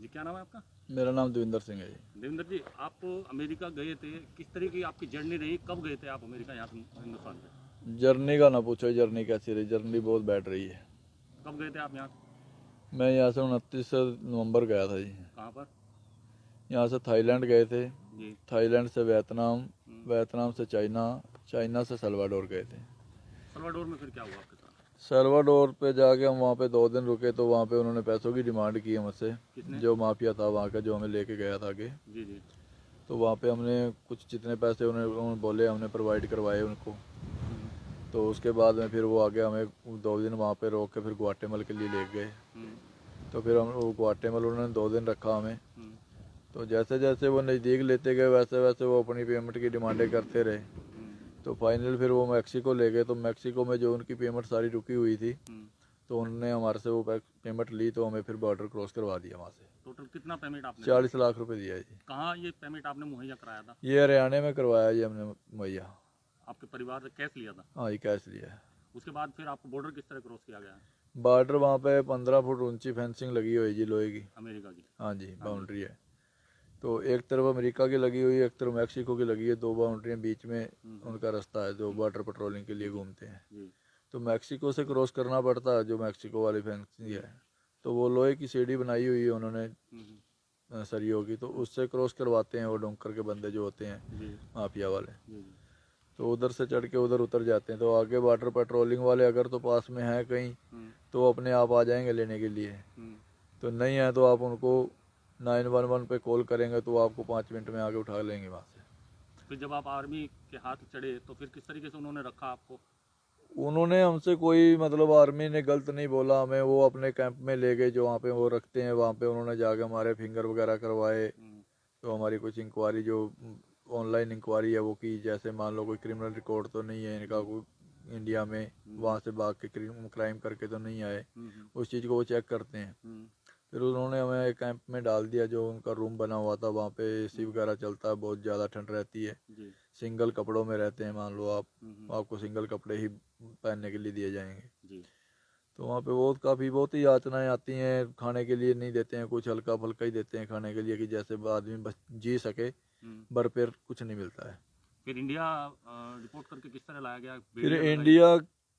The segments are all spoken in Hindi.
जी, क्या नाम है आपका? मेरा नाम देविंदर सिंह है जी। देवेंद्र जी, आप अमेरिका गए थे, किस तरह की आपकी जर्नी रही? कब गए थे आप अमेरिका, यहाँ से हिंदुस्तान से? जर्नी का ना पूछो, जर्नी कैसी रही। जर्नी बहुत बैड रही है। कब गए थे आप यहाँ? मैं यहाँ से 29 नवंबर गया था जी। कहाँ पर? यहाँ से थाईलैंड गए थे, जी। थाईलैंड से वियतनाम, वियतनाम से चाइना, चाइना से सल्वाडोर गए थे। सल्वाडोर में फिर क्या हुआ आपके साथ? सल्वाडोर पे जाके हम वहाँ पे 2 दिन रुके तो वहाँ पे उन्होंने पैसों की डिमांड की हमसे। किसने? जो माफिया था वहाँ का, जो हमें लेके गया था आगे। जी जी। तो वहाँ पे हमने कुछ जितने पैसे उन्होंने बोले हमने प्रोवाइड करवाए उनको। तो उसके बाद में फिर वो आगे हमें 2 दिन वहाँ पे रोक के फिर ग्वाटेमल के लिए ले गए। तो फिर हम वो ग्वाटेमल उन्होंने 2 दिन रखा हमें। तो जैसे जैसे वो नज़दीक लेते गए वैसे वैसे वो अपनी पेमेंट की डिमांडें करते रहे। तो फाइनल फिर वो मैक्सिको ले गए। तो मैक्सिको में जो उनकी पेमेंट सारी रुकी हुई थी तो उन्होंने हमारे से वो पेमेंट ली, तो हमें फिर बॉर्डर क्रॉस करवा दिया वहाँ से। टोटल कितना पेमेंट आपने 40 लाख रुपए दिया जी। कहाँ ये पेमेंट आपने मुहैया कराया था? ये हरियाणा में करवाया जी हमने मुहैया। आपके परिवार से कैश लिया था? हाँ, ये कैश लिया है। उसके बाद फिर आपको बॉर्डर किस तरह क्रॉस किया गया? बॉर्डर वहाँ पे 15 फुट ऊंची फेंसिंग लगी हुई जी, लोहे की। अमेरिका की? हाँ जी, बाउंड्री है। तो एक तरफ अमेरिका की लगी हुई है, एक तरफ मैक्सिको की लगी है। 2 बाउंड्रियाँ बीच में उनका रास्ता है जो बॉर्डर पेट्रोलिंग के लिए घूमते हैं। तो मैक्सिको से क्रॉस करना पड़ता है, जो मैक्सिको वाली फेंसिंग है। तो वो लोहे की सीढ़ी बनाई हुई है उन्होंने सरियों की, तो उससे क्रॉस करवाते हैं वो डोंकर के बंदे जो होते हैं माफिया वाले। तो उधर से चढ़ के उधर उतर जाते हैं। तो आगे बॉर्डर पेट्रोलिंग वाले अगर तो पास में है कहीं तो अपने आप आ जाएंगे लेने के लिए। तो नहीं है तो आप उनको 911 पे कॉल करेंगे तो आपको 5 मिनट में आगे उठा लेंगे वहाँ से। फिर जब आप आर्मी के हाथ चढ़े तो फिर किस तरीके से उन्होंने रखा आपको? उन्होंने हमसे कोई मतलब आर्मी ने गलत नहीं बोला हमें। वो अपने कैंप में ले गए जो वहाँ पे वो रखते हैं। वहाँ पे उन्होंने जाके हमारे फिंगर वगैरह करवाए। तो हमारी कुछ इंक्वायरी जो ऑनलाइन इंक्वायरी है वो की। जैसे मान लो कोई क्रिमिनल रिकॉर्ड तो नहीं है इनका कोई इंडिया में, वहाँ से भाग के क्राइम करके तो नहीं आए, उस चीज़ को वो चेक करते हैं। फिर उन्होंने हमें एक कैंप में डाल दिया जो उनका रूम बना हुआ था। वहाँ पे एसी वगैरह चलता है, बहुत ज़्यादा ठंड रहती है। सिंगल कपड़ों में रहते हैं। मान लो आप, आपको सिंगल कपड़े ही पहनने के लिए दिए जाएंगे। तो वहाँ पे बहुत ही यातनाएं आती हैं। खाने के लिए नहीं देते हैं, कुछ हल्का फुल्का ही देते हैं खाने के लिए कि जैसे आदमी बस जी सके। भरपेट कुछ नहीं मिलता है। फिर इंडिया रिपोर्ट करके किस तरह लाया गया? फिर इंडिया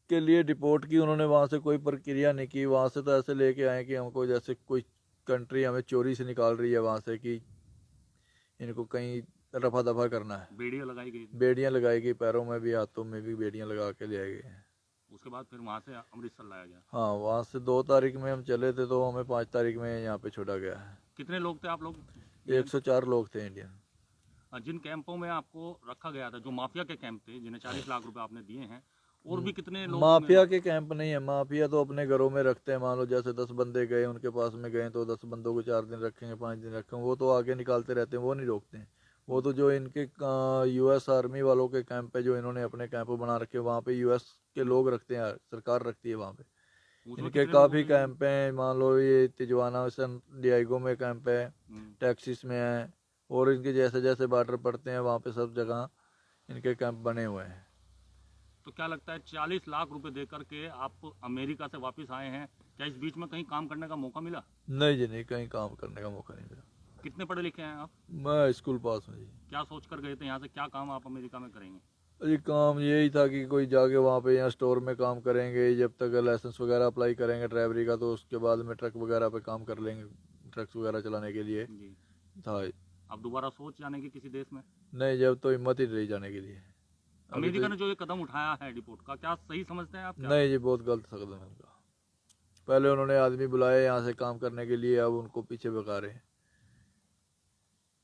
के लिए रिपोर्ट की उन्होंने, वहाँ से कोई प्रक्रिया नहीं की। वहाँ से तो ऐसे लेके आए कि हमको जैसे कोई कंट्री हमें चोरी से निकाल रही है वहाँ से, कि इनको कहीं रफा दफा करना है। बेड़ियाँ लगाई गई? बेड़ियाँ लगाई गई, पैरों में भी हाथों में भी बेड़ियाँ लगा के ले आए गए हैं। उसके बाद फिर वहाँ से अमृतसर लाया गया? हाँ, वहाँ से 2 तारीख में हम चले थे तो हमें 5 तारीख में यहाँ पे छोड़ा गया है। कितने लोग थे आप लोग? 104 लोग थे इंडियन। जिन कैंपों में आपको रखा गया था, जो माफिया के कैंप थे जिन्हें 40 लाख रुपए आपने दिए हैं, और भी कितने लोग? माफिया के कैंप नहीं है। माफिया तो अपने घरों में रखते हैं। मान लो जैसे 10 बंदे गए उनके पास में गए तो 10 बंदों को 4 दिन रखेंगे, 5 दिन रखेंगे, वो तो आगे निकालते रहते हैं, वो नहीं रोकते हैं। वो तो जो इनके यूएस आर्मी वालों के कैंप है, जो इन्होंने अपने कैंप बना रखे हैं, वहाँ पे यूएस के लोग रखते हैं, सरकार रखती है वहाँ पे। इनके काफ़ी कैंप हैं। मान लो ये तिजवाना सन डियागो में कैंप है, टेक्सिस में है, और इनके जैसे जैसे बॉर्डर पड़ते हैं वहाँ पे सब जगह इनके कैंप बने हुए हैं। तो क्या लगता है 40 लाख रुपए देकर के आप अमेरिका से वापस आए हैं, क्या इस बीच में कहीं काम करने का मौका मिला? नहीं जी, नहीं, कहीं काम करने का मौका नहीं मिला। कितने पढ़े लिखे हैं आप? मैं स्कूल पास हूँ जी। क्या सोच कर गए थे यहाँ से? क्या काम आप अमेरिका में करेंगे? जी, काम यही था कि कोई जाके वहाँ पे यहाँ स्टोर में काम करेंगे, जब तक लाइसेंस वगैरह अप्लाई करेंगे ड्राइवरी का, तो उसके बाद में ट्रक वगैरह पे काम कर लेंगे, ट्रक्स वगैरह चलाने के लिए जी। था। अब दोबारा सोच जाने की किसी देश में? नहीं, जब तो हिम्मत ही नहीं जाने के लिए। अमेरिका ने जो ये कदम उठाया है डिपोर्ट का, क्या सही समझते हैं आप? नहीं जी, बहुत गलत कदम है उनका। पहले उन्होंने आदमी बुलाए यहाँ से काम करने के लिए, अब उनको पीछे भगा रहे हैं।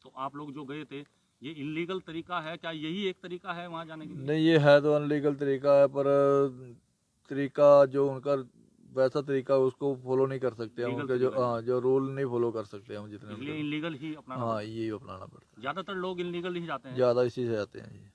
तो आप लोग जो गए थे, ये इलीगल तरीका है? क्या यही एक तरीका है वहाँ जाने के लिए? नहीं, ये है तो अनलीगल तरीका है, पर तरीका जो उनका वैसा तरीका उसको फॉलो नहीं कर सकते हम। उनके जो रूल नहीं फॉलो कर सकते हम जितने। इसलिए इलीगल ही अपनाना? हाँ, ये अपनाना पड़ता है। ज़्यादातर लोग इलीगल ही जाते हैं? ज़्यादा इसी से जाते हैं जी।